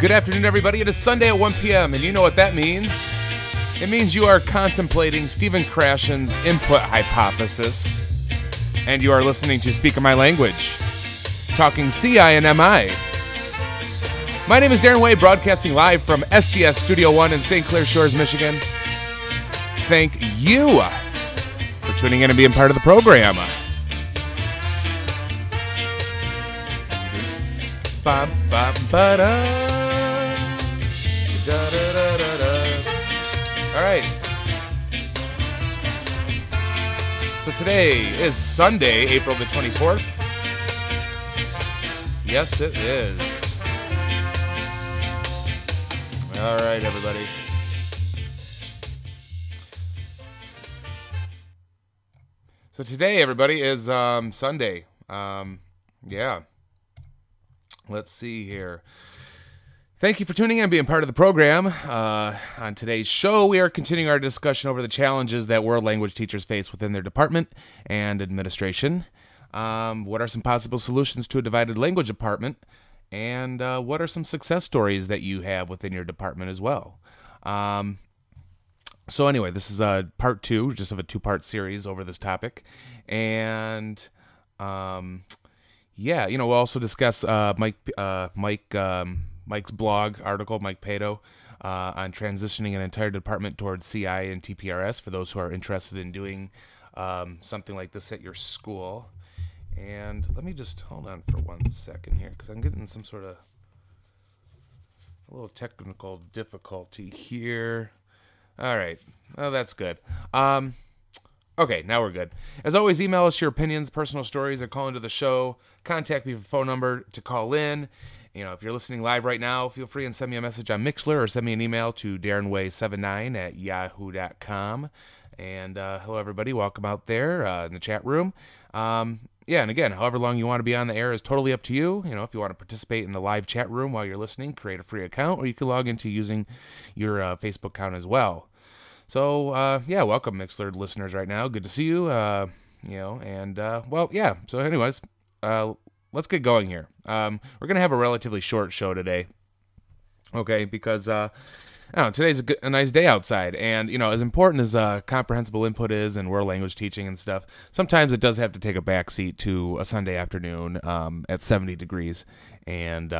Good afternoon, everybody. It is Sunday at 1 p.m., and you know what that means. It means you are contemplating Stephen Krashen's input hypothesis, and you are listening to Speak of My Language, talking CI and MI. My name is Darren Way, broadcasting live from SCS Studio 1 in St. Clair Shores, Michigan. Thank you for tuning in and being part of the program. All right. So today is Sunday, April the 24th. Yes, it is. All right, everybody. So today, everybody, is Sunday. Yeah. Let's see here. Thank you for tuning in and being part of the program. On today's show, we are continuing our discussion over the challenges that world language teachers face within their department and administration. What are some possible solutions to a divided language department? And what are some success stories that you have within your department as well? So anyway, this is part two, just of a two-part series over this topic. And yeah, you know, we'll also discuss Mike's blog article, Mike Pato, on transitioning an entire department towards CI and TPRS for those who are interested in doing something like this at your school. And let me just hold on for 1 second here, because I'm getting some sort of a little technical difficulty here. All right. Oh, that's good. Okay, now we're good. As always, email us your opinions, personal stories, or call into the show. Contact me with the phone number to call in. You know, if you're listening live right now, feel free and send me a message on Mixlr or send me an email to darrenway79@yahoo.com. And hello, everybody. Welcome out there in the chat room. Yeah, and again, however long you want to be on the air is totally up to you. You know, if you want to participate in the live chat room while you're listening, create a free account, or you can log into using your Facebook account as well. So, yeah, welcome, Mixlr listeners right now. Good to see you, you know, and, well, yeah. So anyways, let's get going here. We're going to have a relatively short show today, okay, because, I don't know, today's a nice day outside, and, you know, as important as comprehensible input is and world language teaching and stuff, sometimes it does have to take a backseat to a Sunday afternoon at 70 degrees, and,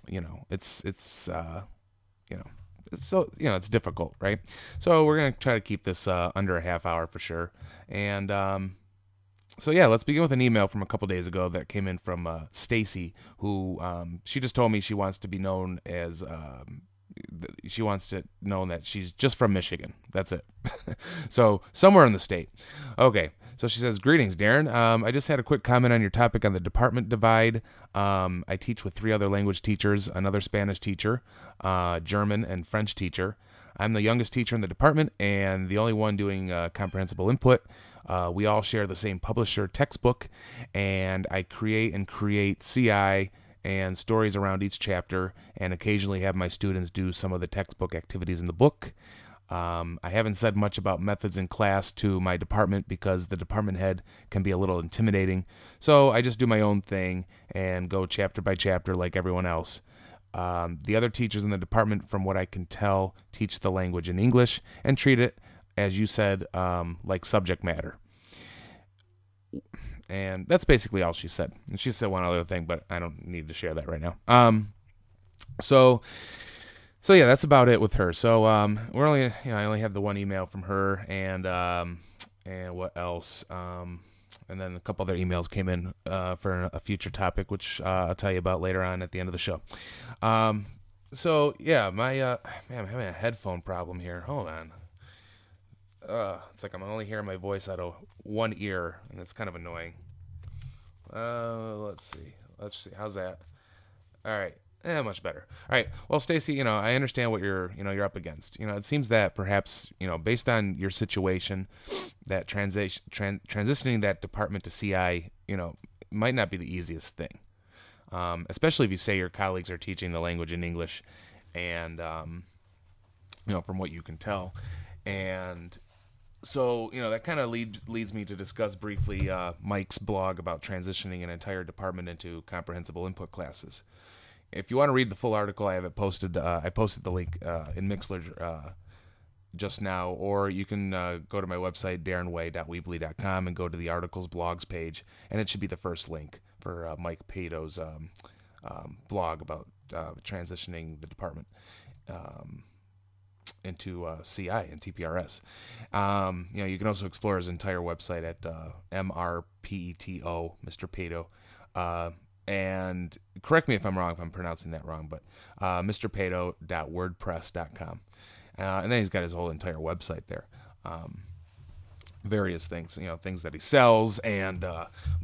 you know, it's you know, so, you know, it's difficult, right? So we're going to try to keep this under a half hour for sure. And so, yeah, let's begin with an email from a couple days ago that came in from Stacy, who she just told me she wants to be known as, she wants to know that she's just from Michigan. That's it. So somewhere in the state. Okay. So she says, "Greetings, Darren. I just had a quick comment on your topic on the department divide. I teach with 3 other language teachers, another Spanish teacher, German and French teacher. I'm the youngest teacher in the department and the only one doing comprehensible input. We all share the same publisher textbook, and I create CI and stories around each chapter, and occasionally have my students do some of the textbook activities in the book. I haven't said much about methods in class to my department because the department head can be a little intimidating, so I just do my own thing and go chapter by chapter like everyone else. The other teachers in the department, from what I can tell, teach the language in English and treat it, as you said, like subject matter." And that's basically all she said. And she said one other thing, but I don't need to share that right now. So yeah, that's about it with her. So we're only, you know, I only have the one email from her, and what else? And then a couple other emails came in for a future topic, which I'll tell you about later on at the end of the show. So yeah, my man, I'm having a headphone problem here. Hold on. It's like I'm only hearing my voice out of one ear, and it's kind of annoying. Let's see. How's that? All right. Much better. All right. Well, Stacy, you know, I understand what you're up against. You know, it seems that perhaps, you know, based on your situation, that transitioning that department to CI, you know, might not be the easiest thing. Especially if you say your colleagues are teaching the language in English, and you know, from what you can tell, and so, you know, that kind of leads me to discuss briefly Mike's blog about transitioning an entire department into comprehensible input classes. if you want to read the full article, I have it posted. I posted the link in Mixler just now, or you can go to my website, darrenway.weebly.com, and go to the articles blogs page, and it should be the first link for Mike Pato's blog about transitioning the department into CI and TPRS. You can also explore his entire website at MRPETO, Mr. Pato. And correct me if I'm wrong, if I'm pronouncing that wrong, but mrpato.wordpress.com. And then he's got his whole entire website there. Various things, things that he sells and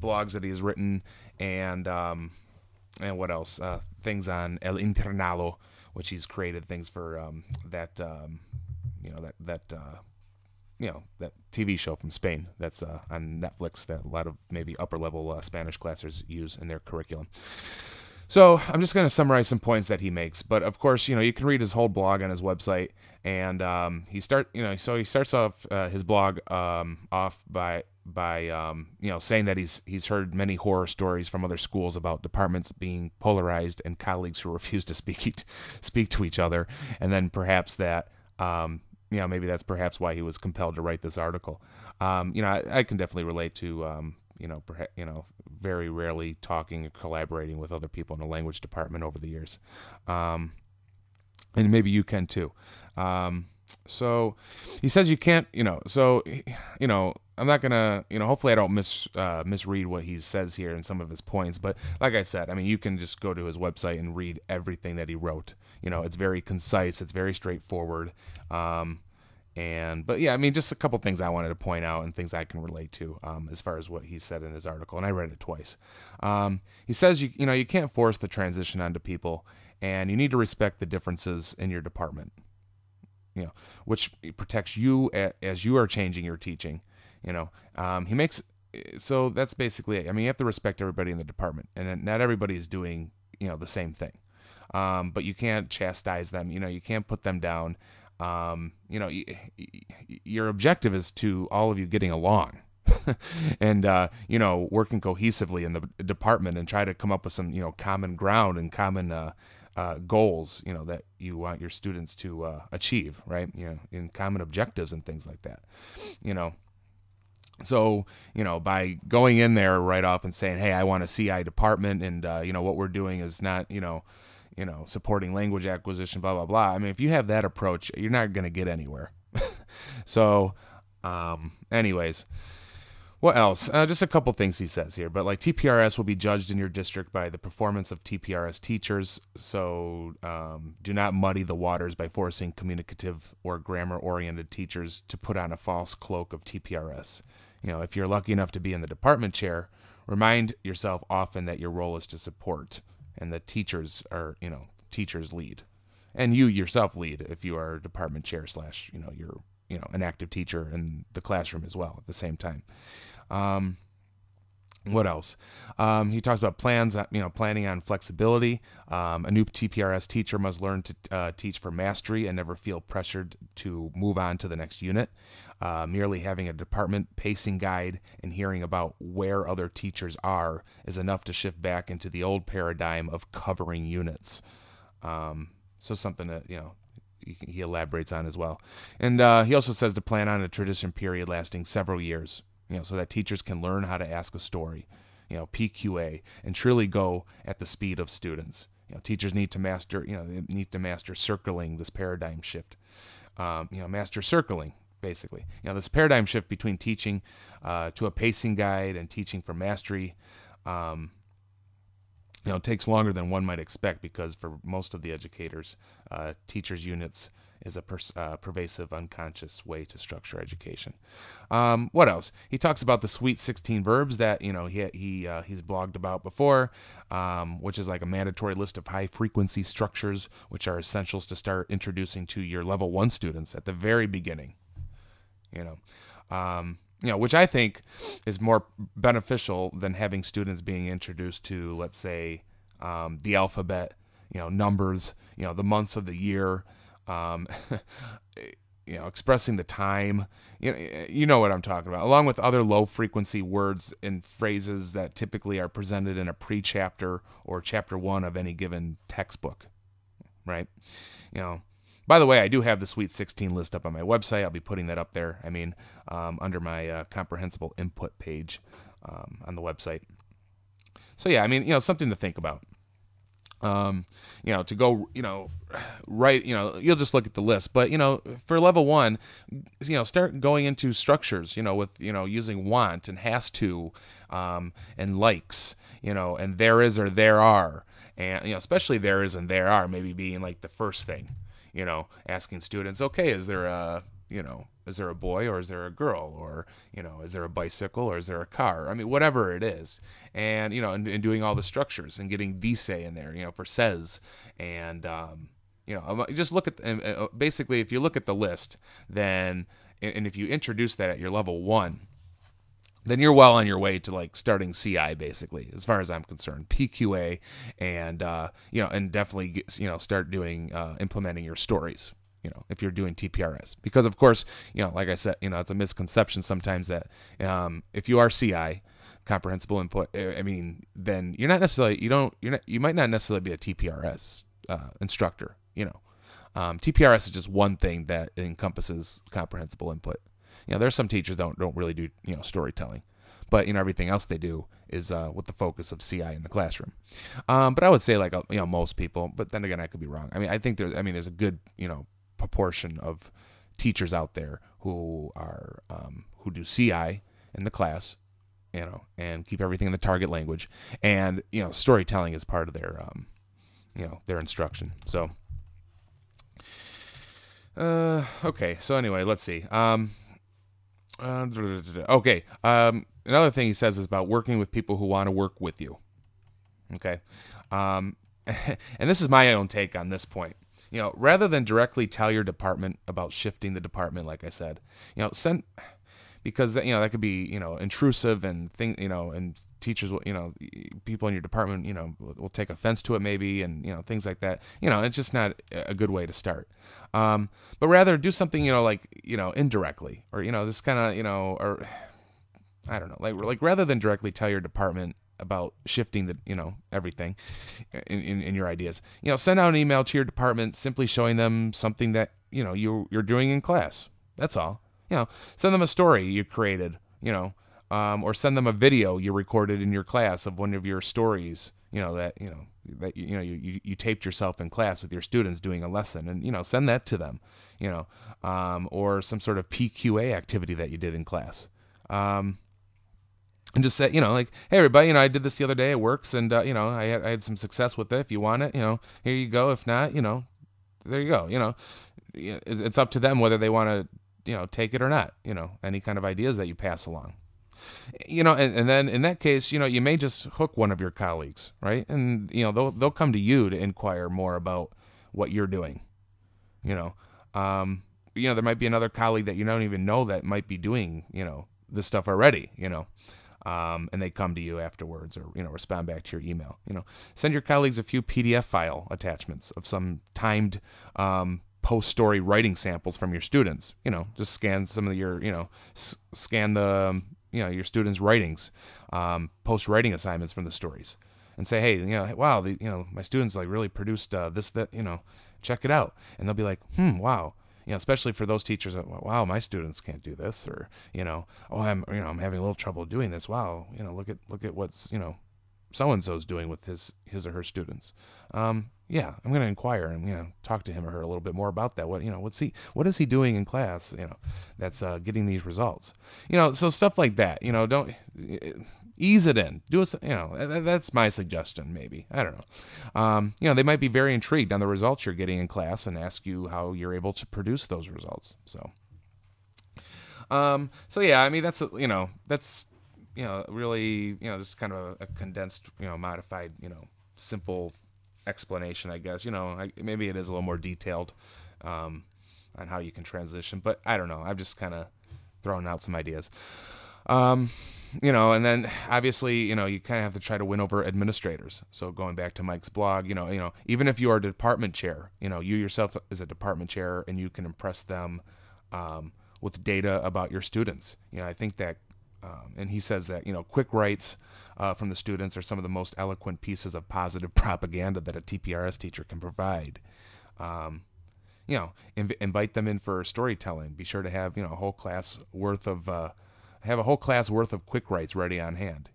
blogs that he's written, and what else? Things on El Internado, which he's created things for that TV show from Spain that's on Netflix that a lot of maybe upper level Spanish classers use in their curriculum. So I'm just going to summarize some points that he makes, but of course, you can read his whole blog on his website, and he starts off his blog off by saying that he's heard many horror stories from other schools about departments being polarized and colleagues who refuse to speak to each other, and then perhaps that maybe that's perhaps why he was compelled to write this article. I can definitely relate to very rarely talking and collaborating with other people in the language department over the years. And maybe you can too. So he says you can't, I'm not going to, hopefully I don't misread what he says here in some of his points. But like I said, you can just go to his website and read everything that he wrote. It's very concise. It's very straightforward. But just a couple things I wanted to point out and things I can relate to as far as what he said in his article, and I read it twice. He says you can't force the transition onto people, and you need to respect the differences in your department, which protects you as you are changing your teaching. He makes so that's basically it. You have to respect everybody in the department, and not everybody is doing the same thing, but you can't chastise them. You can't put them down. Your objective is to all of you getting along and, working cohesively in the department and try to come up with some, common ground and common goals, that you want your students to achieve, right? In common objectives and things like that, So, by going in there right off and saying, hey, I want a CI department and, what we're doing is not, supporting language acquisition, blah, blah, blah. If you have that approach, you're not going to get anywhere. So, anyways, what else? Just a couple things he says here, but like TPRS will be judged in your district by the performance of TPRS teachers. So, do not muddy the waters by forcing communicative or grammar-oriented teachers to put on a false cloak of TPRS. If you're lucky enough to be in the department chair, remind yourself often that your role is to support, and the teachers are, teachers lead, and you yourself lead if you are a department chair / you're, an active teacher in the classroom as well at the same time. What else? He talks about planning on flexibility. A new TPRS teacher must learn to teach for mastery and never feel pressured to move on to the next unit. Merely having a department pacing guide and hearing about where other teachers are is enough to shift back into the old paradigm of covering units. So something that, he elaborates on as well. And he also says to plan on a transition period lasting several years, so that teachers can learn how to ask a story, PQA, and truly go at the speed of students. Teachers need to master, they need to master circling this paradigm shift. Master circling, basically. This paradigm shift between teaching to a pacing guide and teaching for mastery, it takes longer than one might expect because for most of the educators, teachers' units is a pervasive, unconscious way to structure education. What else? He talks about the Sweet 16 verbs that he's blogged about before, which is like a mandatory list of high-frequency structures, which are essentials to start introducing to your level 1 students at the very beginning. Which I think is more beneficial than having students being introduced to, let's say, the alphabet, numbers, the months of the year. expressing the time. You know what I'm talking about, along with other low frequency words and phrases that typically are presented in a pre-chapter or chapter 1 of any given textbook, right? By the way, I do have the Sweet 16 list up on my website. I'll be putting that up there. Under my comprehensible input page on the website. So yeah, something to think about. To go, right, you'll just look at the list. But, for level 1, start going into structures, with, using want and has to, and likes, and there is or there are. And, especially there is and there are maybe being like the first thing, asking students, okay, is there a boy or is there a girl, or, is there a bicycle or is there a car? Whatever it is. And, and doing all the structures and getting dice in there, for says. And, just look at, basically, if you look at the list, then, and if you introduce that at your level 1, then you're well on your way to like starting CI, basically, as far as I'm concerned, PQA, and, and definitely, start doing, implementing your stories. If you're doing TPRS, because of course, like I said, it's a misconception sometimes that if you are CI, comprehensible input, then you're not necessarily, you might not necessarily be a TPRS instructor. TPRS is just one thing that encompasses comprehensible input. There's some teachers don't really do storytelling, but everything else they do is with the focus of CI in the classroom. But I would say like most people, but then again I could be wrong. I think there's a good proportion of teachers out there who are who do CI in the class, and keep everything in the target language, and storytelling is part of their their instruction. So okay, so anyway, let's see. Okay, another thing he says is about working with people who want to work with you. Okay, and this is my own take on this point. Rather than directly tell your department about shifting the department, like I said, send, because that could be intrusive, and and teachers will, people in your department will take offense to it maybe, and things like that. It's just not a good way to start. But rather do something like indirectly, or just kind of or I don't know, like rather than directly tell your department about shifting the everything in your ideas, send out an email to your department simply showing them something that you're doing in class. That's all. Send them a story you created, or send them a video you recorded in your class of one of your stories, that you taped yourself in class with your students doing a lesson, and send that to them, or some sort of PQA activity that you did in class. And just say, like, hey, everybody, I did this the other day. It works. And, I had some success with it. If you want it, here you go. If not, there you go. It's up to them whether they want to, take it or not, any kind of ideas that you pass along. And then in that case, you may just hook one of your colleagues, right? And, they'll come to you to inquire more about what you're doing. There might be another colleague that you don't even know that might be doing, this stuff already, and they come to you afterwards, or respond back to your email. Send your colleagues a few PDF file attachments of some timed post-story writing samples from your students. Just scan some of your scan the your students' writings, post-writing assignments from the stories, and say, hey, wow, my students like really produced this, that, check it out. And they'll be like, wow. Especially for those teachers that, wow, my students can't do this, or, oh, I'm having a little trouble doing this. Wow. Look at what's, so-and-so's doing with his or her students. Yeah, I'm going to inquire and, talk to him or her a little bit more about that. What is he doing in class, that's getting these results, so stuff like that, don't ease it in, do it, that's my suggestion. Maybe, I don't know. They might be very intrigued on the results you're getting in class and ask you how you're able to produce those results. So yeah, that's, that's, really, just kind of a condensed, modified, simple explanation, I guess. Maybe it is a little more detailed on how you can transition, but I don't know. I've just kind of thrown out some ideas. And then obviously, you kind of have to try to win over administrators. So going back to Mike's blog, even if you are a department chair, you yourself as a department chair, and you can impress them with data about your students. I think that, and he says that, quick writes from the students are some of the most eloquent pieces of positive propaganda that a TPRS teacher can provide. Invite them in for storytelling. Be sure to have, a whole class worth of quick writes ready on hand,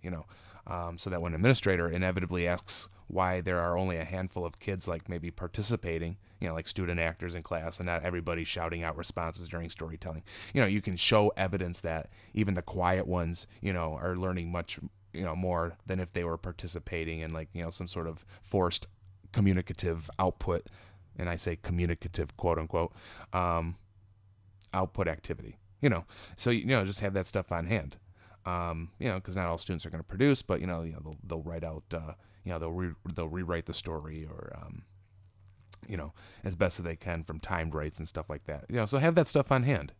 so that when an administrator inevitably asks why there are only a handful of kids like maybe participating, like student actors in class, and not everybody shouting out responses during storytelling, you can show evidence that even the quiet ones, are learning much, more than if they were participating in like, some sort of forced communicative output. And I say communicative, quote unquote, output activity, so, just have that stuff on hand. Because not all students are going to produce, but, they'll write out, they'll rewrite the story or, as best as they can from timed writes and stuff like that. So have that stuff on hand,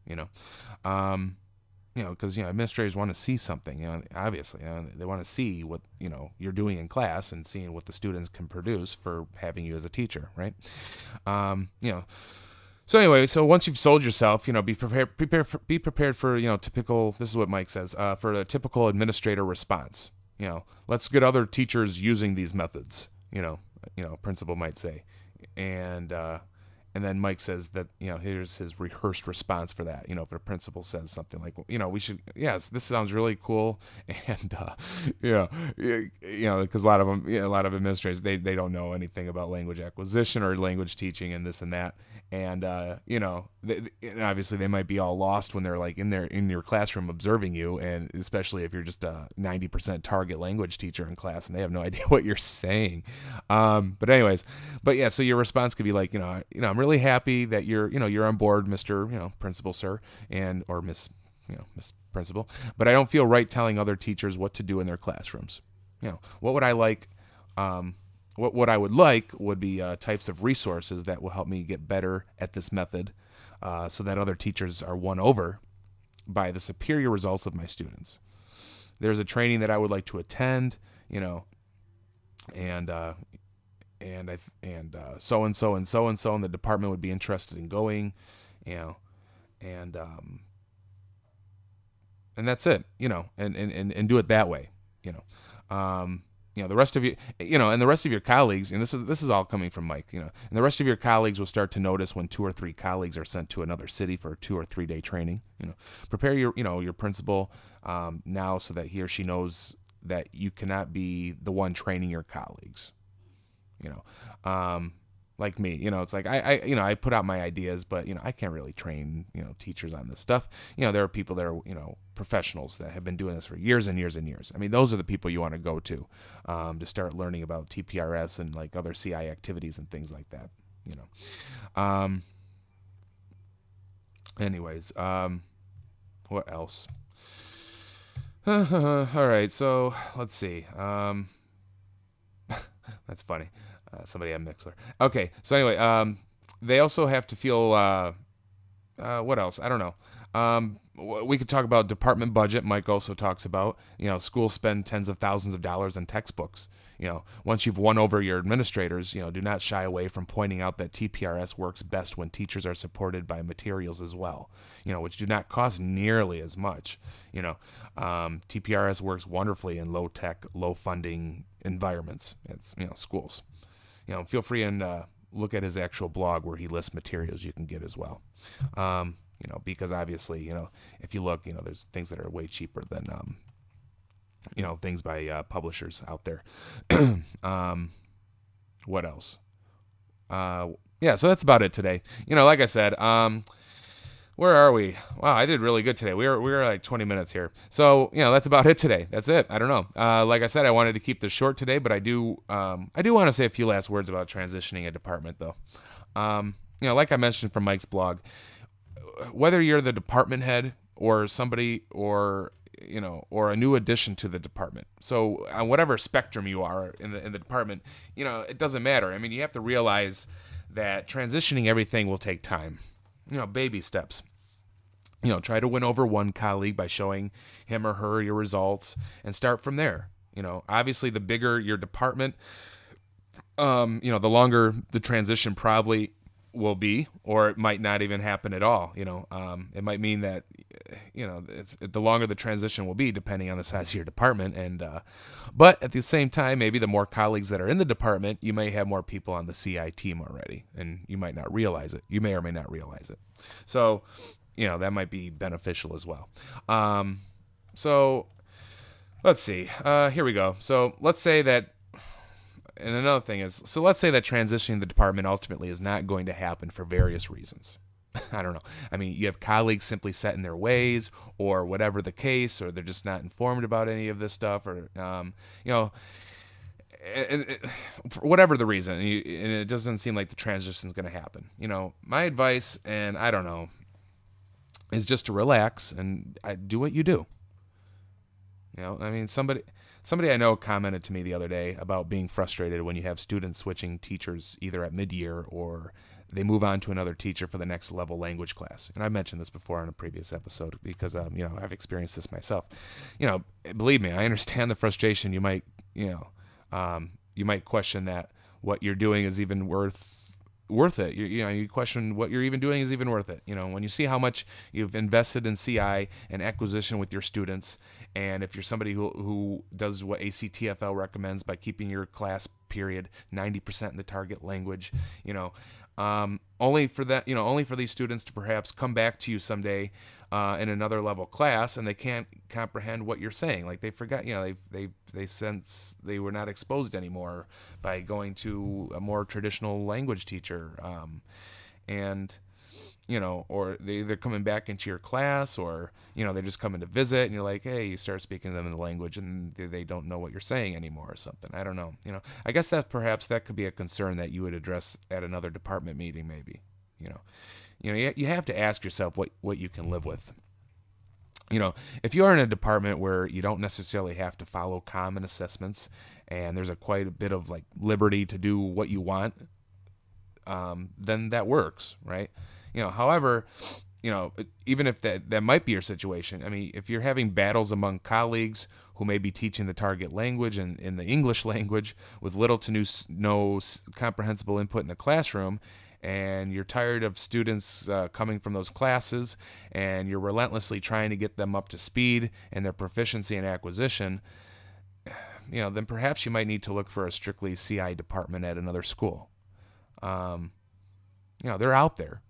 because, administrators want to see something, obviously, they want to see what, you're doing in class and seeing what the students can produce for having you as a teacher, right? So anyway, so once you've sold yourself, be prepared for, typical, this is what Mike says, for a typical administrator response. Let's get other teachers using these methods, principal might say. And then Mike says that, here's his rehearsed response for that. If a principal says something like, we should, yes, this sounds really cool. And, because a lot of them, a lot of administrators, they don't know anything about language acquisition or language teaching and this and that. And, and obviously they might be all lost when they're like in your classroom observing you. And especially if you're just a 90% target language teacher in class and they have no idea what you're saying. But yeah, so your response could be like, I'm really happy that you're on board, Mr. Principal, sir, or Miss Principal, but I don't feel right telling other teachers what to do in their classrooms. What would I like? What I would like would be types of resources that will help me get better at this method, so that other teachers are won over by the superior results of my students. There's a training that I would like to attend, and so and so and so and so, and the department would be interested in going, and that's it, and do it that way, the rest of you, and the rest of your colleagues, and this is all coming from Mike, and the rest of your colleagues will start to notice when 2 or 3 colleagues are sent to another city for a 2 or 3 day training. Prepare your principal now so that he or she knows that you cannot be the one training your colleagues. Like me, it's like I put out my ideas, but I can't really train teachers on this stuff. There are people that are professionals that have been doing this for years and years and years. I mean, those are the people you want to go to start learning about TPRS and like other CI activities and things like that. Anyways, what else? All right, so let's see. That's funny. Somebody had Mixler. Okay, so anyway, they also have to feel, what else? I don't know. We could talk about department budget. Mike also talks about, schools spend tens of thousands of dollars on textbooks. Once you've won over your administrators, do not shy away from pointing out that TPRS works best when teachers are supported by materials as well, which do not cost nearly as much. TPRS works wonderfully in low-tech, low-funding environments. It's, schools. Feel free and look at his actual blog where he lists materials you can get as well. Because obviously, if you look, there's things that are way cheaper than, things by publishers out there. What else? Yeah, so that's about it today. Like I said, where are we? Wow, I did really good today. We were like 20 minutes here. So, that's about it today. That's it. I don't know. Like I said, I wanted to keep this short today, but I do want to say a few last words about transitioning a department though. Like I mentioned from Mike's blog, whether you're the department head or somebody or a new addition to the department. So on whatever spectrum you are in the department, it doesn't matter. I mean, you have to realize that transitioning everything will take time. Baby steps. Try to win over one colleague by showing him or her your results and start from there. Obviously the bigger your department, the longer the transition probably will be, or it might not even happen at all. It might mean that, the longer the transition will be, depending on the size of your department. But at the same time, maybe the more colleagues that are in the department, you may have more people on the CI team already, and you might not realize it. You may or may not realize it. So, that might be beneficial as well. So let's see. Here we go. So let's say that. And another thing is, so let's say that transitioning the department ultimately is not going to happen for various reasons. I don't know. I mean, you have colleagues simply set in their ways, or whatever the case, or they're just not informed about any of this stuff, or, for whatever the reason, and it doesn't seem like the transition is going to happen. My advice, and I don't know, is just to relax and do what you do. I mean, somebody I know commented to me the other day about being frustrated when you have students switching teachers either at mid-year or they move on to another teacher for the next level language class. And I mentioned this before on a previous episode because, I've experienced this myself. Believe me, I understand the frustration. You might question that what you're doing is even worth it. You question what you're even doing is even worth it. When you see how much you've invested in CI and acquisition with your students, and if you're somebody who does what ACTFL recommends by keeping your class period 90% in the target language, only for that, only for these students to perhaps come back to you someday in another level class, and they can't comprehend what you're saying. Like they forgot, they sense they were not exposed anymore by going to a more traditional language teacher, or they're coming back into your class, or they're just coming to visit, and you're like, hey, you start speaking to them in the language, and they don't know what you're saying anymore, or something. I don't know. I guess that could be a concern that you would address at another department meeting, maybe. You have to ask yourself what you can live with. If you're in a department where you don't necessarily have to follow common assessments, and there's quite a bit of like liberty to do what you want, then that works, right? However, even if that might be your situation, I mean, if you're having battles among colleagues who may be teaching the target language and in the English language with little to no comprehensible input in the classroom, and you're tired of students coming from those classes, and you're relentlessly trying to get them up to speed and their proficiency and acquisition, then perhaps you might need to look for a strictly CI department at another school. They're out there.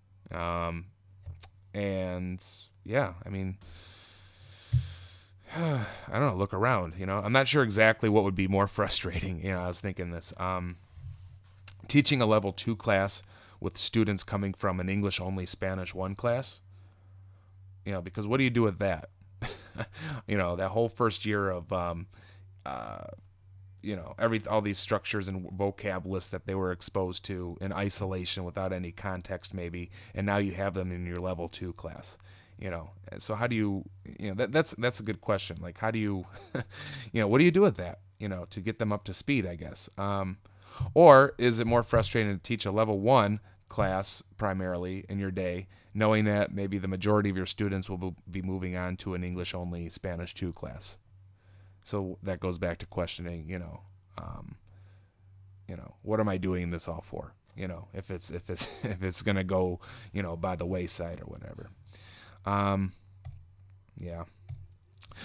And yeah, I mean, I don't know, look around, I'm not sure exactly what would be more frustrating. I was thinking this, teaching a level 2 class with students coming from an English only Spanish 1 class, because what do you do with that? That whole first year of, all these structures and vocab lists that they were exposed to in isolation without any context maybe, and now you have them in your level 2 class. So how do you, that's a good question. Like, how do you, what do you do with that, to get them up to speed, I guess. Or is it more frustrating to teach a level 1 class primarily in your day, knowing that maybe the majority of your students will be moving on to an English only Spanish 2 class? So that goes back to questioning, what am I doing this all for? If it's going to go, by the wayside or whatever. Yeah.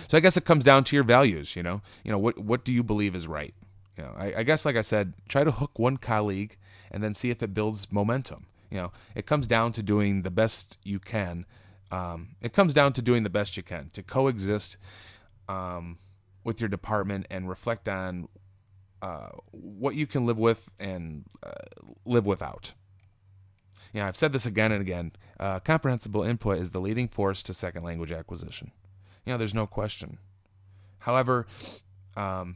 So I guess it comes down to your values, what do you believe is right? I guess, like I said, try to hook one colleague and then see if it builds momentum. It comes down to doing the best you can. It comes down to doing the best you can to coexist, with your department and reflect on what you can live with and live without. I've said this again and again. Comprehensible input is the leading force to second language acquisition. There's no question. However, not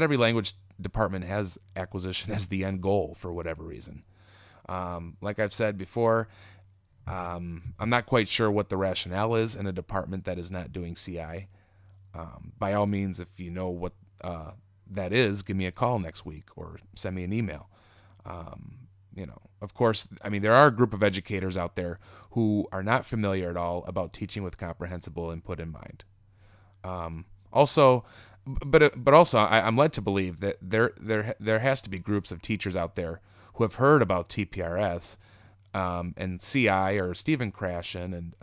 every language department has acquisition as the end goal for whatever reason. Like I've said before, I'm not quite sure what the rationale is in a department that is not doing CI. By all means, if you know what that is, give me a call next week or send me an email. Of course, I mean, there are a group of educators out there who are not familiar at all about teaching with comprehensible input in mind. Also, I'm led to believe that there has to be groups of teachers out there who have heard about TPRS and CI or Stephen Krashen, and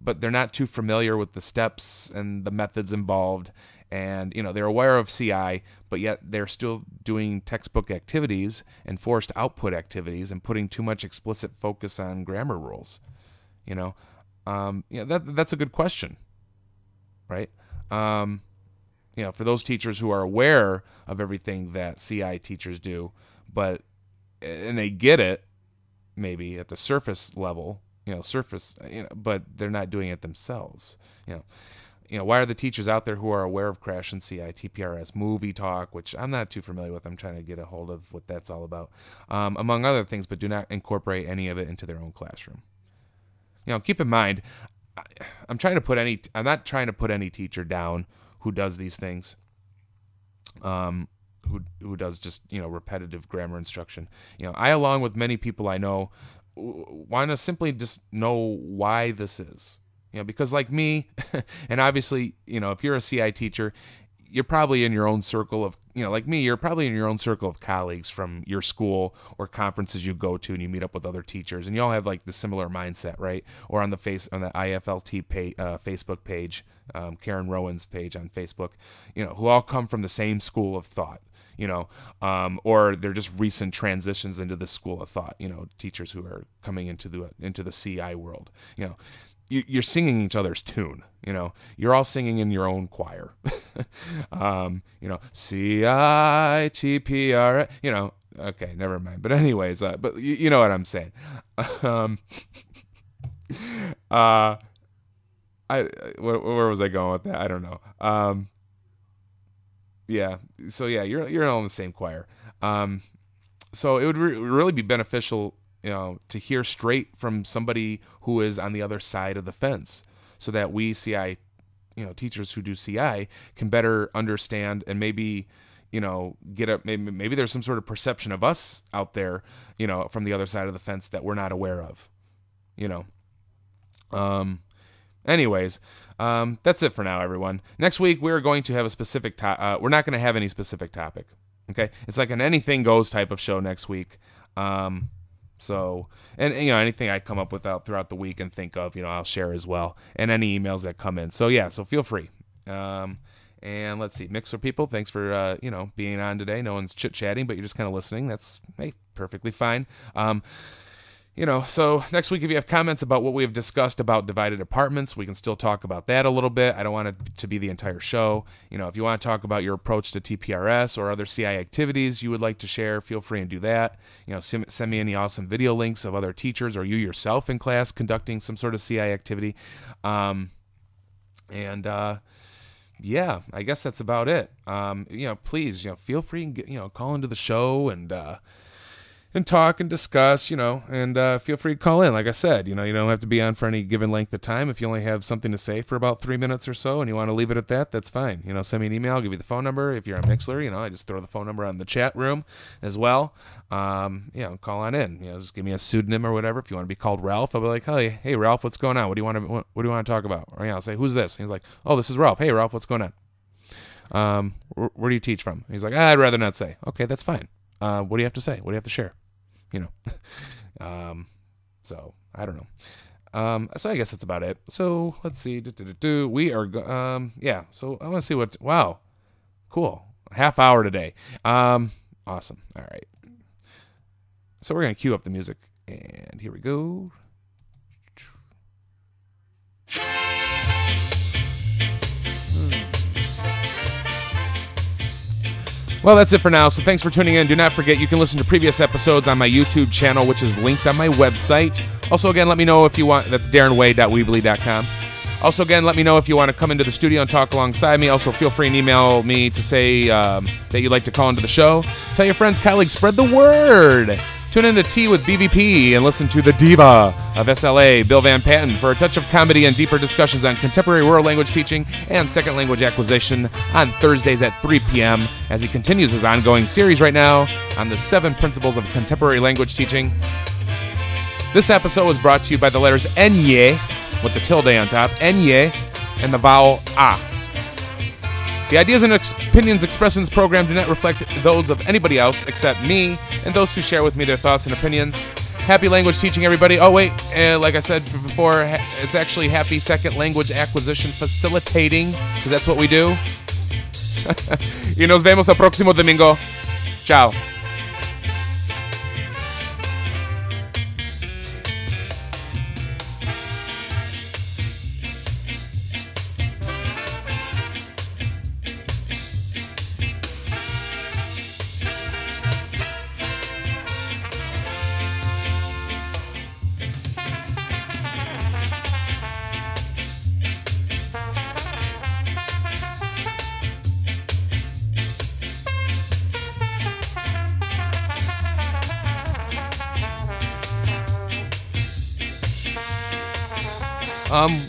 but they're not too familiar with the steps and the methods involved. And, they're aware of CI, but yet they're still doing textbook activities and forced output activities and putting too much explicit focus on grammar rules. That's a good question, right? For those teachers who are aware of everything that CI teachers do, and they get it maybe at the surface level, but they're not doing it themselves, why are the teachers out there who are aware of Krashen, CI, TPRS, Movie Talk, which I'm not too familiar with. I'm trying to get a hold of what that's all about, among other things, but do not incorporate any of it into their own classroom. Keep in mind, I'm not trying to put any teacher down who does these things, who does just, repetitive grammar instruction. I, along with many people I know, want to simply just know why this is. Because like me, and obviously, if you're a CI teacher, you're probably in your own circle of, like me, you're probably in your own circle of colleagues from your school or conferences you go to, and you meet up with other teachers, and you all have like the similar mindset, right? Or on the IFLT Facebook page, Karen Rowan's page on Facebook, who all come from the same school of thought, or they're just recent transitions into this school of thought, teachers who are coming into the CI world, You're singing each other's tune, You're all singing in your own choir, CITPR, Okay, never mind. But anyways, but you know what I'm saying. Where was I going with that? I don't know. Yeah. So yeah, you're all in the same choir. So it would really be beneficial, to hear straight from somebody who is on the other side of the fence, so that we CI, teachers who do CI can better understand, and maybe, maybe there's some sort of perception of us out there, from the other side of the fence that we're not aware of, Anyways, that's it for now, everyone. Next week we're going to have a specific we're not going to have any specific topic. Okay, it's like an anything goes type of show next week. So, and anything I come up with throughout the week and think of, I'll share as well, and any emails that come in. So yeah, so feel free. And let's see, Mixer people, thanks for being on today. No one's chit chatting, but you're just kind of listening. That's perfectly fine. So next week, if you have comments about what we have discussed about divided apartments, we can still talk about that a little bit. I don't want it to be the entire show. If you want to talk about your approach to TPRS or other CI activities you would like to share, feel free and do that. Send me any awesome video links of other teachers or you yourself in class conducting some sort of CI activity. Yeah, I guess that's about it. Please, feel free and call into the show and talk and discuss, and feel free to call in. Like I said, you don't have to be on for any given length of time. If you only have something to say for about 3 minutes or so and you want to leave it at that, that's fine. Send me an email, I'll give you the phone number. If you're on Mixler, I just throw the phone number on the chat room as well. Call on in. Just give me a pseudonym or whatever. If you want to be called Ralph, I'll be like, hey Ralph, what's going on? What do you want to talk about? Or I'll say, who's this? And he's like, oh, this is Ralph. Hey Ralph, what's going on? Where do you teach from? And he's like, I'd rather not say. Okay, that's fine. What do you have to say? What do you have to share? So I don't know. So I guess that's about it. So let's see. We are, so I want to see wow. Cool. Half hour today. Awesome. All right. So we're going to cue up the music and here we go. Well, that's it for now, so thanks for tuning in. Do not forget, you can listen to previous episodes on my YouTube channel, which is linked on my website. Also, again, let me know if you want, that's darrenway.weebly.com. Also, again, let me know if you want to come into the studio and talk alongside me. Also, feel free and email me to say that you'd like to call into the show. Tell your friends, colleagues, spread the word. Tune in to Tea with BVP and listen to the diva of SLA, Bill Van Patten, for a touch of comedy and deeper discussions on contemporary world language teaching and second language acquisition on Thursdays at 3 p.m. as he continues his ongoing series right now on the 7 principles of contemporary language teaching. This episode was brought to you by the letters Enye, with the tilde on top, Enye, and the vowel A. The ideas and opinions expressed in this program do not reflect those of anybody else except me and those who share with me their thoughts and opinions. Happy language teaching, everybody. Oh, wait, like I said before, it's actually happy second language acquisition facilitating, because that's what we do. Y nos vemos el próximo domingo. Ciao.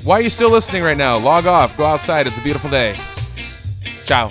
Why are you still listening right now? Log off. Go outside. It's a beautiful day. Ciao.